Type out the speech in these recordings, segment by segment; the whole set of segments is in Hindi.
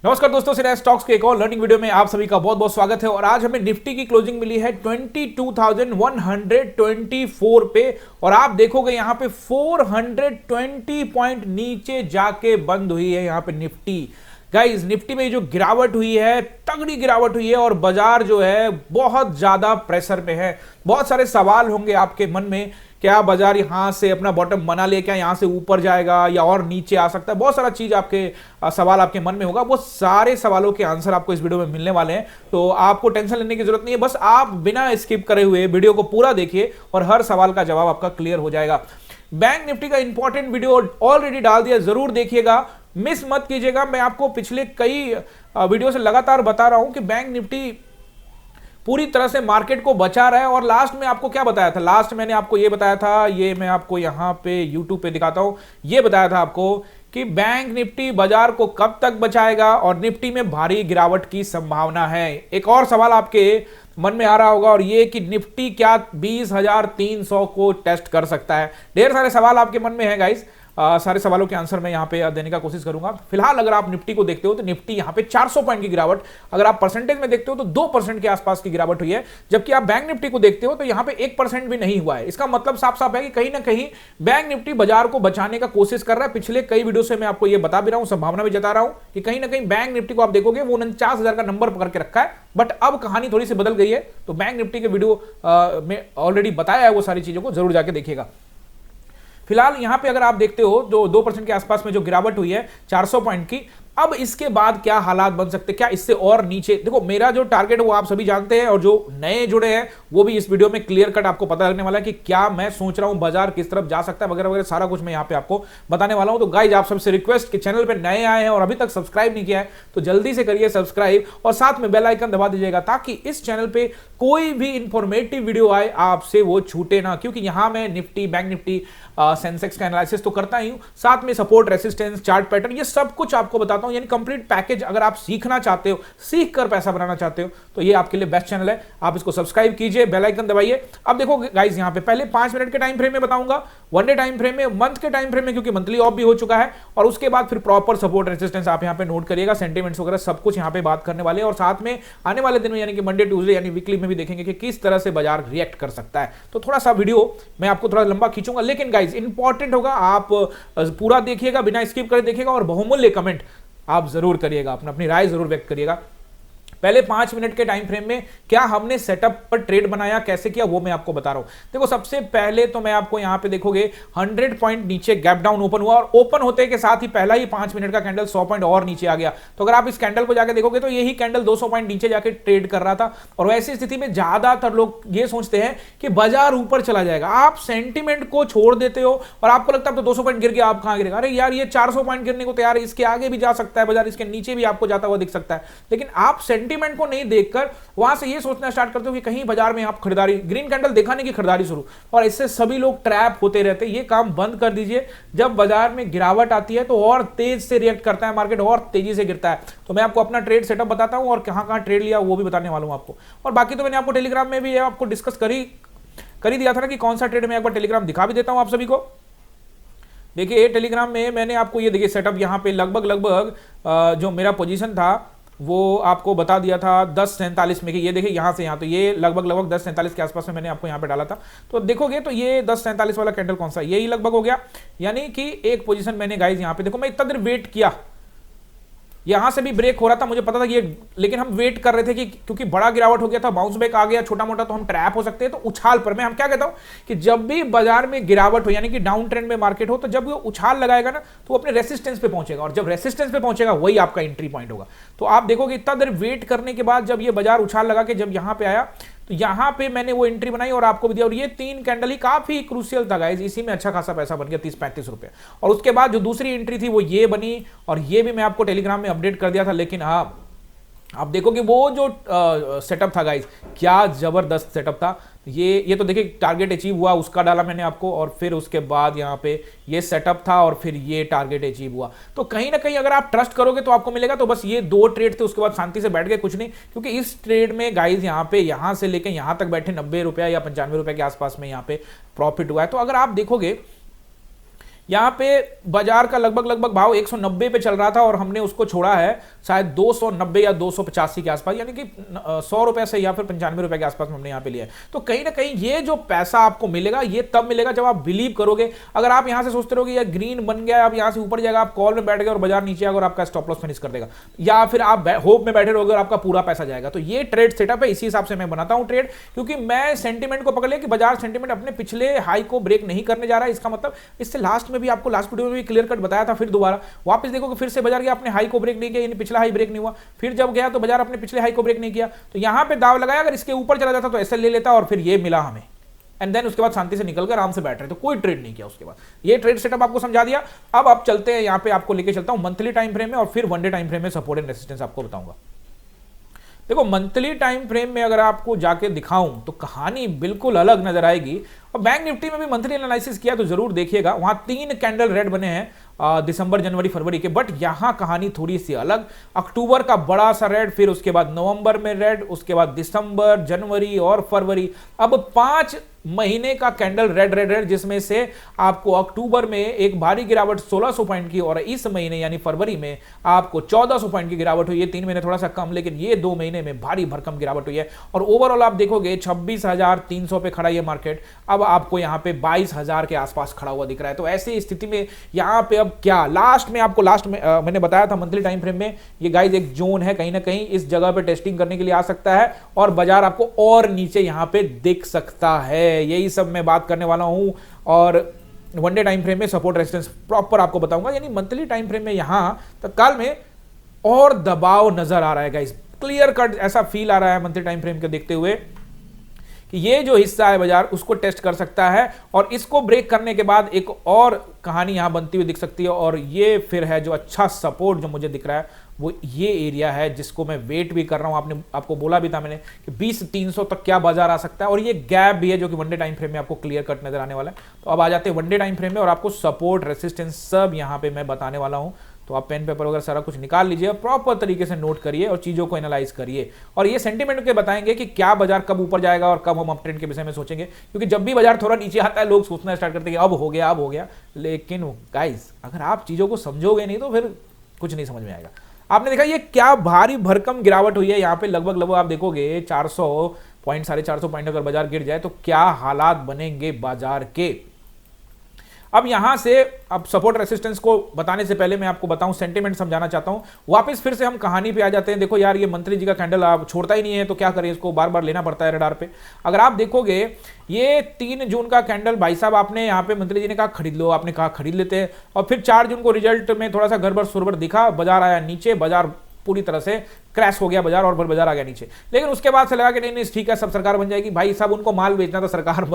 नमस्कार दोस्तों, सिराज स्टॉक्स के एक और लर्निंग वीडियो में आप सभी का बहुत बहुत स्वागत है। और आज हमें निफ्टी की क्लोजिंग मिली है 22,124 पे और आप देखोगे यहां पे 420 पॉइंट नीचे जाके बंद हुई है यहां पे निफ्टी। गाइस, निफ्टी में जो गिरावट हुई है, तगड़ी गिरावट हुई है और बाजार जो है बहुत ज्यादा प्रेशर में है। बहुत सारे सवाल होंगे आपके मन में, क्या बाजार यहां से अपना बॉटम बना ले, क्या यहां से ऊपर जाएगा या और नीचे आ सकता है। बहुत सारा चीज आपके सवाल आपके मन में होगा। वो सारे सवालों के आंसर आपको इस वीडियो में मिलने वाले हैं, तो आपको टेंशन लेने की जरूरत नहीं है। बस आप बिना स्किप करे हुए वीडियो को पूरा देखिए और हर सवाल का जवाब आपका क्लियर हो जाएगा। बैंक निफ्टी का इंपॉर्टेंट वीडियो ऑलरेडी डाल दिया, जरूर देखिएगा, मिस मत कीजिएगा। मैं आपको पिछले कई वीडियो से लगातार बता रहा हूं कि बैंक निफ्टी पूरी तरह से मार्केट को बचा रहा है। और लास्ट में आपको क्या बताया था? लास्ट मैंने आपको ये बताया था, ये मैं आपको यहां पे YouTube पे दिखाता हूं। ये बताया था आपको कि बैंक निफ्टी बाजार को कब तक बचाएगा और निफ्टी में भारी गिरावट की संभावना है। एक और सवाल आपके मन में आ रहा होगा और ये कि निफ्टी क्या 20,300 को टेस्ट कर सकता है। ढेर सारे सवाल आपके मन में है गाइस। सारे सवालों के आंसर मैं यहां पे देने का कोशिश करूंगा। फिलहाल अगर आप निफ्टी को देखते हो तो निफ्टी यहां पे 400 पॉइंट की गिरावट, अगर आप परसेंटेज में देखते हो तो 2% के आसपास की गिरावट हुई है। जबकि आप बैंक निफ्टी को देखते हो तो यहां पे 1% भी नहीं हुआ है। इसका मतलब साफ साफ है कि कहीं ना कहीं बैंक निफ्टी बाजार को बचाने का कोशिश कर रहा है। पिछले कई वीडियो से मैं आपको यह बता भी रहा हूं, संभावना भी जता रहा हूं कि कहीं ना कहीं बैंक निफ्टी को आप देखोगे वो 49,000 का नंबर पकड़ के रखा है। बट अब कहानी थोड़ी सी बदल गई है। तो बैंक निफ्टी के वीडियो में ऑलरेडी बताया है, वो सारी चीजों को जरूर जाके देखिएगा। फिलहाल यहां पे अगर आप देखते हो जो 2% के आसपास में जो गिरावट हुई है 400 पॉइंट की, अब इसके बाद क्या हालात बन सकते हैं, क्या इससे और नीचे? देखो, मेरा जो टारगेट है वो आप सभी जानते हैं और जो नए जुड़े हैं वो भी इस वीडियो में क्लियर कट आपको पता लगने वाला है कि क्या मैं सोच रहा हूं, बाजार किस तरफ जा सकता है वगैरह वगैरह, सारा कुछ मैं यहां पे आपको बताने वाला हूं। तो गाइज, आप सबसे रिक्वेस्ट कि चैनल पे नए आए हैं और अभी तक सब्सक्राइब नहीं किया है तो जल्दी से करिए सब्सक्राइब और साथ में बेल आइकन दबा दीजिएगा ताकि इस चैनल पे कोई भी इंफॉर्मेटिव वीडियो आए आपसे वो छूटे ना। क्योंकि यहां मैं निफ्टी, बैंक निफ्टी, सेंसेक्स का एनालिसिस तो करता ही हूं, साथ में सपोर्ट, रेसिस्टेंस, चार्ट पैटर्न, ये सब कुछ आपको बताता हूं। यानी कंप्लीट पैकेज अगर आप सीखना चाहते हो, सीख कर पैसा बनाना चाहते हो तो ये आपके लिए बेस्ट चैनल है। आप इसको सब्सक्राइब कीजिए, बेल आइकन दबाइए। अब देखो गाइस, यहां पे पहले 5 मिनट के टाइम फ्रेम में बताऊंगा, वन डे टाइम फ्रेम में, मंथ के टाइम फ्रेम में, क्योंकि मंथली ऑफ भी हो चुका है, और उसके बाद फिर प्रॉपर सपोर्ट, रेसिस्टेंस आप यहां पे नोट करिएगा, सेंटीमेंट्स वगैरह सब कुछ यहां पे बात करने वाले हैं। और साथ में आने वाले दिन में यानी कि मंडे, ट्यूसडे यानी वीकली में भी देखेंगे कि किस तरह से बाजार रिएक्ट कर सकता है। तो थोड़ा सा वीडियो मैं आपको थोड़ा लंबा खींचूंगा, लेकिन गाइस इंपॉर्टेंट होगा, आप पूरा देखिएगा, बिना स्किप करे देखिएगा और बहुमूल्य कमेंट आप जरूर करिएगा, अपनी राय जरूर व्यक्त करिएगा। पहले 5 मिनट के टाइम फ्रेम में क्या हमने सेटअप पर ट्रेड बनाया, कैसे किया, वो मैं आपको बता रहा हूं। देखो, सबसे पहले तो मैं आपको यहां पे देखोगे 100 पॉइंट नीचे गैप डाउन ओपन हुआ और ओपन होते के साथ ही पहला ही 5 मिनट का कैंडल 100 पॉइंट और नीचे आ गया। तो अगर आप इस कैंडल को जाके देखोगे तो यही कैंडल 200 पॉइंट नीचे जाके ट्रेड कर रहा था। और वैसी स्थिति में ज्यादातर लोग ये सोचते हैं कि बाजार ऊपर चला जाएगा। आप सेंटीमेंट को छोड़ देते हो और आपको लगता है तो 200 पॉइंट गिर गया, आप कहां गिरेगा? अरे यार, ये 400 पॉइंट गिरने को तैयार है, इसके आगे भी जा सकता है बाजार, इसके नीचे भी आपको जाता हुआ दिख सकता है। लेकिन आप सेंटीमेंट को नहीं देख वहां से ये सोचना स्टार्ट करते हो कि कहीं बाजार में आप खरीदारी, ग्रीन कैंडल दिखाने की खरीदारी शुरू, और इससे सभी लोग ट्रैप होते रहते हैं। ये काम बंद कर दीजिए। जब बाजार में गिरावट आती है तो और तेज से रिएक्ट करता है मार्केट, और तेजी से गिरता है। तो मैं आपको अपना ट्रेड सेटअप बताता हूं और कहां ट्रेड लिया वो भी बताने वाला हूं आपको। और बाकी तो मैंने आपको टेलीग्राम में भी आपको डिस्कस कर ही दिया था ना कि कौन सा ट्रेड मैं एक बार टेलीग्राम दिखा भी देता हूं आप सभी को। देखिए, टेलीग्राम में मैंने आपको ये देखिए सेटअप यहां पे लगभग जो मेरा पोजीशन था वो आपको बता दिया था 10:47 में कि ये देखिए यहाँ से यहाँ, तो ये लगभग 10:47 के आसपास में मैंने आपको यहाँ पे डाला था। तो देखोगे तो ये 10:47 वाला कैंडल कौन सा, यही लगभग हो गया। यानी कि एक पोजीशन मैंने गाइस यहाँ पे, देखो मैं इतना देर वेट किया, यहां से भी ब्रेक हो रहा था, मुझे पता था ये, लेकिन हम वेट कर रहे थे कि क्योंकि बड़ा गिरावट हो गया था, बाउंस बैक आ गया छोटा मोटा, तो हम ट्रैप हो सकते हैं। तो उछाल पर मैं हम क्या कहता हूं कि जब भी बाजार में गिरावट हो यानी कि डाउन ट्रेंड में मार्केट हो, तो जब वो उछाल लगाएगा ना तो वो अपने रेसिस्टेंस पे पहुंचेगा, और जब रेसिस्टेंस पे पहुंचेगा वही आपका एंट्री पॉइंट होगा। तो आप देखोगे इतना देर वेट करने के बाद जब ये बाजार उछाल लगा के जब यहां पे आया तो यहां पे मैंने वो एंट्री बनाई और आपको भी दिया। और ये 3 कैंडल ही काफी क्रूशियल था गाइस, इसी में अच्छा खासा पैसा बन गया 30-35 रुपए। और उसके बाद जो दूसरी एंट्री थी वो ये बनी, और ये भी मैं आपको टेलीग्राम में अपडेट कर दिया था। लेकिन हाँ, आप देखोगे वो जो सेटअप था गाइस, क्या जबरदस्त सेटअप था। ये तो देखिए टारगेट अचीव हुआ, उसका डाला मैंने आपको, और फिर उसके बाद यहाँ पे ये सेटअप था और फिर ये टारगेट अचीव हुआ। तो कहीं ना कहीं अगर आप ट्रस्ट करोगे तो आपको मिलेगा। तो बस ये 2 ट्रेड थे, उसके बाद शांति से बैठ गए, कुछ नहीं। क्योंकि इस ट्रेड में गाइस यहाँ से लेकर यहाँ तक बैठे 90 रुपया या 95 रुपए के आसपास में यहाँ पे प्रॉफिट हुआ है। तो अगर आप देखोगे यहाँ पे बाजार का लगभग भाव 190 पे चल रहा था और हमने उसको छोड़ा है शायद 290 या 285 के आसपास, यानी कि 100 रुपए से या फिर 95 रुपए के आसपास हमने यहाँ पे लिया है। तो कहीं ना कहीं ये जो पैसा आपको मिलेगा ये तब मिलेगा जब आप बिलीव करोगे। अगर आप यहाँ से सोचते रहोगे यार ग्रीन बन गया, आप यहाँ से ऊपर जाएगा, आप कॉल में बैठ गए और बाजार नीचे आएगा और आपका स्टॉप लॉस फिनिश कर देगा, या फिर आप होप में बैठे रहोगे और आपका पूरा पैसा जाएगा। तो ये ट्रेड सेटअप है, इसी हिसाब से मैं बनाता हूं ट्रेड, क्योंकि मैं सेंटीमेंट को पकड़ लिया कि बाजार सेंटीमेंट अपने पिछले हाई को ब्रेक नहीं करने जा रहा है। इसका मतलब इससे लास्ट में भी आपको लास्ट वीडियो में भी क्लियर कट बताया था, फिर दोबारा वापस देखोगे फिर से बाजार गया, अपने हाई को ब्रेक नहीं किया, यानी पिछला हाई ब्रेक नहीं हुआ, फिर जब गया तो बाजार अपने पिछले हाई को ब्रेक नहीं किया। तो यहां पे दाव लगाया, अगर इसके ऊपर चला जाता तो ऐसे ले लेता और फिर ये मिला हमें, एंड देन उसके बाद शांति से निकल कर आराम से बैठ रहे, तो कोई ट्रेड नहीं किया उसके बाद। ये ट्रेड सेटअप आपको समझा दिया। अब आप चलते हैं यहाँ पे, आपको लेके चलता हूं मंथली टाइम फ्रेम में और फिर वन डे टाइम फ्रेम में सपोर्ट एंड रेजिस्टेंस आपको बताऊंगा। देखो मंथली टाइम फ्रेम में अगर आपको जाके दिखाऊं तो कहानी बिल्कुल अलग नजर आएगी। और बैंक निफ्टी में भी मंथली एनालिसिस किया तो जरूर देखिएगा, वहां 3 कैंडल रेड बने हैं दिसंबर जनवरी फरवरी के, बट यहां कहानी थोड़ी सी अलग। अक्टूबर का बड़ा सा रेड, फिर उसके बाद नवंबर में रेड, उसके बाद दिसंबर, जनवरी और फरवरी, अब 5 महीने का कैंडल रेड रेड रेड, जिसमें से आपको अक्टूबर में एक भारी गिरावट 1600 पॉइंट की और इस महीने यानी फरवरी में आपको 1400 पॉइंट की गिरावट हुई है। 3 महीने थोड़ा सा कम, लेकिन ये 2 महीने में भारी भरकम गिरावट हुई है। और ओवरऑल आप देखोगे 26,300 पे खड़ा ये मार्केट अब आपको यहाँ पे 22,000 के आसपास खड़ा हुआ दिख रहा है। तो ऐसी स्थिति में यहाँ पे अब क्या, लास्ट में मैंने बताया था मंथली टाइम फ्रेम में ये गाइस एक जोन है, कहीं ना कहीं इस जगह पे टेस्टिंग करने के लिए आ सकता है और बाजार आपको और नीचे यहाँ पे दिख सकता है। यही सब मैं बात करने वाला हूं और वनडे टाइम फ्रेम में सपोर्ट रेजिस्टेंस प्रॉपर आपको बताऊंगा। यानी मंथली टाइम फ्रेम में यहां तत्काल में और दबाव नजर आ रहा है गाइस, क्लियर कट ऐसा फील आ रहा है मंथली टाइम फ्रेम को देखते हुए कि ये जो हिस्सा है बाजार उसको टेस्ट कर सकता है और इसको ब्रेक करने के बाद एक और कहानी यहां बनती हुई दिख सकती है। और ये फिर है जो अच्छा सपोर्ट जो मुझे दिख रहा है, वो ये एरिया है जिसको मैं वेट भी कर रहा हूं। आपको बोला भी था मैंने कि 20,300 तक क्या बाजार आ सकता है, और ये गैप भी है जो कि वनडे टाइम फ्रेम में आपको क्लियर कट नजर आने वाला है। तो अब आ जाते हैं वनडे टाइम फ्रेम में और आपको सपोर्ट रेसिस्टेंस सब यहां पे मैं बताने वाला हूं। तो आप पेन पेपर वगैरह सारा कुछ निकाल लीजिए, प्रॉपर तरीके से नोट करिए और चीजों को एनालाइज करिए। और ये सेंटीमेंट के बताएंगे कि क्या बाजार कब ऊपर जाएगा और कब हम अप ट्रेंड के विषय में सोचेंगे, क्योंकि जब भी बाजार थोड़ा नीचे आता है लोग सोचना स्टार्ट करते हैं कि अब हो गया। लेकिन गाइस अगर आप चीजों को समझोगे नहीं तो फिर कुछ नहीं समझ में आएगा। आपने देखा ये क्या भारी भरकम गिरावट हुई है यहाँ पे, लगभग आप देखोगे 400 पॉइंट 450 पॉइंट अगर बाजार गिर जाए तो क्या हालात बनेंगे बाजार के। अब यहां से अब सपोर्ट रेसिस्टेंस को बताने से पहले मैं आपको बताऊं, सेंटीमेंट समझाना चाहता हूं। वापस फिर से हम कहानी पे आ जाते हैं। देखो यार ये मंत्री जी का कैंडल आप छोड़ता ही नहीं है, तो क्या करें, इसको बार बार लेना पड़ता है रडार पे। अगर आप देखोगे ये 3 जून का कैंडल भाई साहब आपने यहाँ पे मंत्री जी ने कहा खरीद लो, आपने कहा खरीद लेते हैं, और फिर 4 जून को रिजल्ट में थोड़ा सा गड़बड़ सुरबड़ दिखा, बाजार आया नीचे, बाजार पूरी तरह से क्रैश हो गया बाजार और फिर बाजार आ गया नीचे। लेकिन उसके बाद से लगा कि नहीं ठीक है सब सरकार बन जाएगी। भाई साहब उनको माल बेचना था, सरकार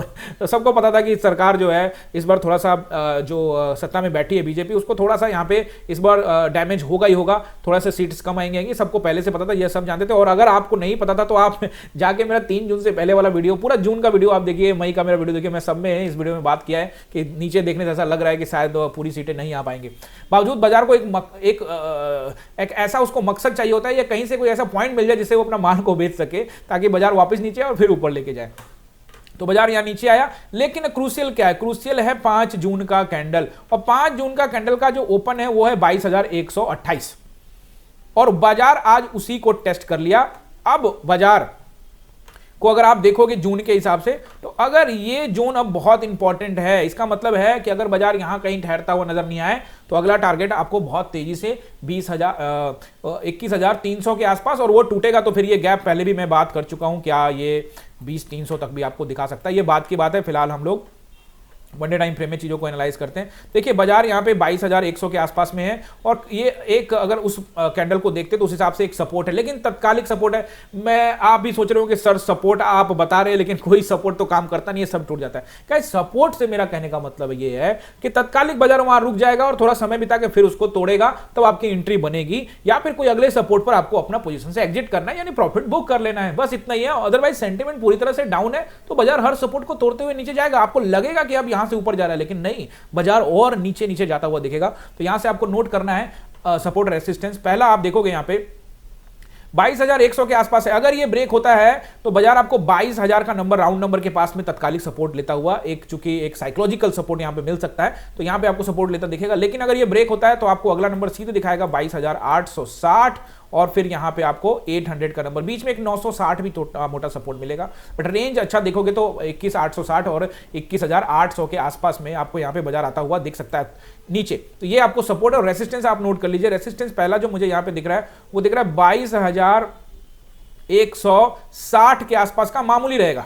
तो सबको पता था कि सरकार जो है इस बार थोड़ा सा जो सत्ता में बैठी है बीजेपी, उसको थोड़ा सा यहाँ पे इस बार डैमेज होगा ही होगा, थोड़ा सा सीट्स कम आएंगे, सबको पहले से पता था, ये सब जानते थे। और अगर आपको नहीं पता था तो आप जाके मेरा 3 जून से पहले वाला वीडियो, पूरा जून का वीडियो आप देखिए, मई का मेरा वीडियो देखिए, मैं सब में इस वीडियो में बात किया है कि नीचे देखने से ऐसा लग रहा है कि शायद पूरी सीटें नहीं आ पाएंगे। बावजूद बाजार को एक ऐसा उसको मकसद चाहिए होता है या कहीं से कोई ऐसा पॉइंट मिल जाए जिससे वो अपना माल को बेच सके, ताकि बाजार वापस नीचे और फिर ऊपर लेके जाए। तो बाजार यहां नीचे आया, लेकिन क्रूशियल क्या है, क्रूशियल है 5 जून का कैंडल, और 5 जून का कैंडल का जो ओपन है वो है 22,128, और बाजार आज उसी को टेस्ट कर लिया। अब बाजार को अगर आप देखोगे जून के हिसाब से, तो अगर ये जोन अब बहुत इंपॉर्टेंट है, इसका मतलब है कि अगर बाजार यहां कहीं ठहरता हुआ नजर नहीं आए तो अगला टारगेट आपको बहुत तेजी से 21,300 के आसपास, और वो टूटेगा तो फिर ये गैप पहले भी मैं बात कर चुका हूं, क्या ये 20,300 तक भी आपको दिखा सकता है, ये बात की बात है। फिलहाल हम लोग वनडे टाइम फ्रेम में चीजों को एनालाइज करते हैं। देखिए बाजार यहाँ पे 22,100 के आसपास में है, और ये एक अगर उस कैंडल को देखते तो उस हिसाब से एक सपोर्ट है, लेकिन तत्कालिक सपोर्ट है। मैं आप भी सोच रहे हो कि सर सपोर्ट आप बता रहे हैं, लेकिन कोई सपोर्ट तो काम करता नहीं है, सब टूट जाता है। क्या सपोर्ट से मेरा कहने का मतलब ये है कि तत्कालिक बाजार वहां रुक जाएगा और थोड़ा समय बिता के फिर उसको तोड़ेगा, तब आपकी एंट्री बनेगी, या फिर कोई अगले सपोर्ट पर आपको अपना पोजीशन से एग्जिट करना है, यानी प्रॉफिट बुक कर लेना है, बस इतना ही है। अदरवाइज सेंटीमेंट पूरी तरह से डाउन है तो बाजार हर सपोर्ट को तोड़ते हुए नीचे जाएगा। आपको लगेगा कि अब यहां से ऊपर जा रहा है, लेकिन नहीं, बाजार और नीचे नीचे जाता हुआ दिखेगा। तो यहां से आपको नोट करना है सपोर्ट रेसिस्टेंस। पहला आप देखोगे यहां पे 22,100 के आसपास है। अगर ये ब्रेक होता है तो बाजार आपको 22,000 का नंबर, राउंड नंबर के पास में तत्कालिक सपोर्ट लेता हुआ, एक चूंकि एक साइकोलॉजिकल सपोर्ट यहां पे मिल सकता है, तो यहां पे आपको सपोर्ट लेता दिखेगा। लेकिन अगर ये ब्रेक होता है तो आपको अगला नंबर सीधे दिखाएगा 22,860 और फिर यहां पे आपको 800 का नंबर, बीच में एक 960 भी मोटा सपोर्ट मिलेगा। बट रेंज अच्छा देखोगे तो 21,860 और 21,800 के आसपास में आपको यहां पे बाजार आता हुआ दिख सकता है नीचे। तो ये आपको सपोर्ट और रेसिस्टेंस आप नोट कर लीजिए। रेसिस्टेंस पहला जो मुझे यहां पे दिख रहा है वो दिख रहा है 22,160 के आसपास का, मामूली रहेगा,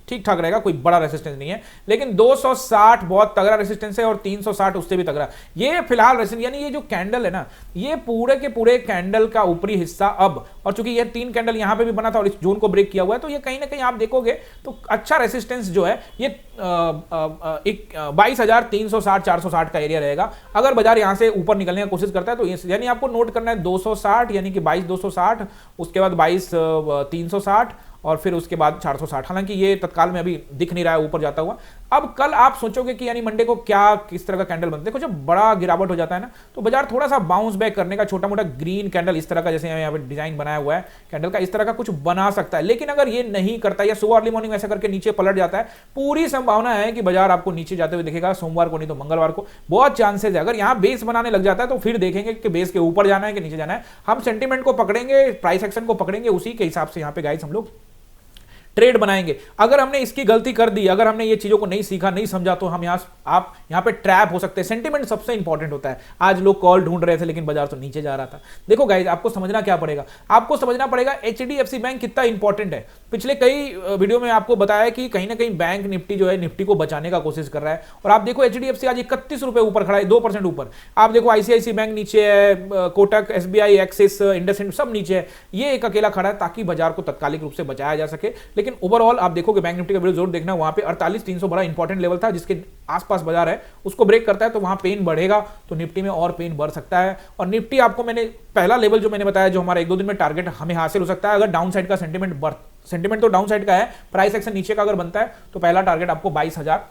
ठीक ठाक रहेगा, कोई बड़ा रेसिस्टेंस नहीं है। लेकिन 260 बहुत तगड़ा रेसिस्टेंस है और 360 उससे भी तगड़ा। ये फिलहाल रेसिस्टेंस, यानी ये जो कैंडल है ना, ये पूरे के पूरे कैंडल का ऊपरी हिस्सा अब, और चूंकि ये 3 कैंडल यहां पे भी बना था और इस जोन को ब्रेक किया हुआ है, तो ये कहीं ना कहीं आप देखोगे तो अच्छा रेसिस्टेंस जो है ये 22,360 460 का एरिया रहेगा। अगर बाजार यहां से ऊपर निकलने की कोशिश करता है तो यानी आपको नोट करना है 260, यानी कि 22,260, उसके बाद 22,360 और फिर उसके बाद 460। हालांकि ये तत्काल में अभी दिख नहीं रहा है ऊपर जाता हुआ। अब कल आप सोचोगे कि यानी मंडे को क्या किस तरह का कैंडल बनता है। देखो जब बड़ा गिरावट हो जाता है ना तो बाजार थोड़ा सा बाउंस बैक करने का, छोटा मोटा ग्रीन कैंडल इस तरह का, जैसे यहाँ पे डिजाइन बनाया हुआ है कैंडल का, इस तरह का कुछ बना सकता है। लेकिन अगर ये नहीं करता या सुबह अर्ली मॉर्निंग ऐसा करके नीचे पलट जाता है, पूरी संभावना है कि बाजार आपको नीचे जाते हुए दिखेगा। सोमवार को नहीं तो मंगलवार को बहुत चांसेस है। अगर यहाँ बेस बनाने लग जाता है तो फिर देखेंगे कि बेस के ऊपर जाना है कि नीचे जाना है। हम सेंटीमेंट को पकड़ेंगे, प्राइस एक्शन को पकड़ेंगे, उसी के हिसाब से यहाँ पे गाइस हम लोग ट्रेड बनाएंगे। अगर हमने इसकी गलती कर दी, अगर हमने ये चीजों को नहीं सीखा, नहीं समझा, तो हम आप यहां पे ट्रैप हो सकते हैं। सेंटीमेंट सबसे इंपॉर्टेंट होता है। आज लोग कॉल ढूंढ रहे थे लेकिन बाजार तो नीचे जा रहा था। देखो गाइस, आपको समझना क्या पड़ेगा, आपको समझना पड़ेगा HDFC बैंक कितना इंपॉर्टेंट है। पिछले कई वीडियो में आपको बताया कि कहीं ना कहीं बैंक निफ्टी जो है निफ्टी को बचाने का कोशिश कर रहा है। और आप देखो HDFC आज 31 रुपए ऊपर खड़ा है, 2% ऊपर। आप देखो ICICI बैंक नीचे है, कोटक, SBI, एक्सिस, इंडसइंड सब नीचे है। ये एक अकेला खड़ा है ताकि बाजार को तत्कालिक रूप से बचाया जा सके। लेकिन ओवरऑल आप देखोगे बैंक निफ्टी का वीडियो जरूर देखना, वहां पे 48,300 बड़ा इंपॉर्टेंट लेवल था जिसके आसपास बाजार है, उसको ब्रेक करता है तो वहां पेन बढ़ेगा, तो निफ्टी में और पेन बढ़ सकता है। और निफ्टी आपको मैंने पहला लेवल जो मैंने बताया, जो हमारा 1-2 दिन में टारगेट हमें हासिल हो सकता है अगर डाउन साइड का सेंटीमेंट तो डाउन साइड का है, प्राइस एक्शन नीचे का अगर बनता है तो पहला टारगेट आपको 22,000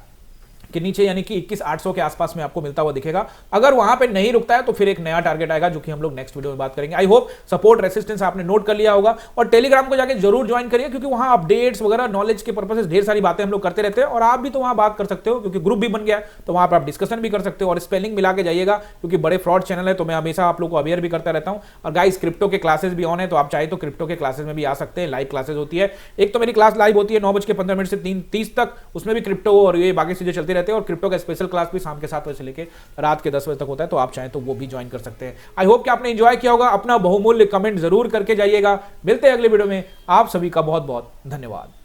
के नीचे यानी कि 21,800 के आसपास में आपको मिलता हुआ दिखेगा। अगर वहां पे नहीं रुकता है तो फिर एक नया टारगेट आएगा जो कि हम लोग नेक्स्ट वीडियो में बात करेंगे। आई होप सपोर्ट रेसिस्टेंस आपने नोट कर लिया होगा और टेलीग्राम को जाके जरूर ज्वाइन करिए, क्योंकि वहां अपडेट्स वगैरह नॉलेज के पर्पज से ढेर सारी बातें हम लोग करते रहते हैं और आप भी तो वहां बात कर सकते हो, क्योंकि ग्रुप भी बन गया है तो वहां पर आप डिस्कशन भी कर सकते हो और स्पेलिंग मिला के जाइएगा, क्योंकि बड़े फ्रॉड चैनल है तो मैं हमेशा आप लोग को अवेयर भी करता रहता हूं। और गाइस, क्रिप्टो के क्लासेस भी ऑन है, तो आप चाहे तो क्रिप्टो के क्लासेस में भी आ सकते हैं। लाइव क्लासेस होती है, एक तो मेरी क्लास लाइव होती है 9:15 से 3:30 तक, उसमें भी क्रिप्टो और ये बाकी चीजें चलती रहती है। और क्रिप्टो का स्पेशल क्लास भी शाम के 7 बजे से लेकर रात के 10 बजे तक होता है, तो आप चाहें तो वो भी ज्वाइन कर सकते हैं। आई होप कि आपने एंजॉय किया होगा। अपना बहुमूल्य कमेंट जरूर करके जाइएगा। मिलते हैं अगले वीडियो में। आप सभी का बहुत बहुत धन्यवाद।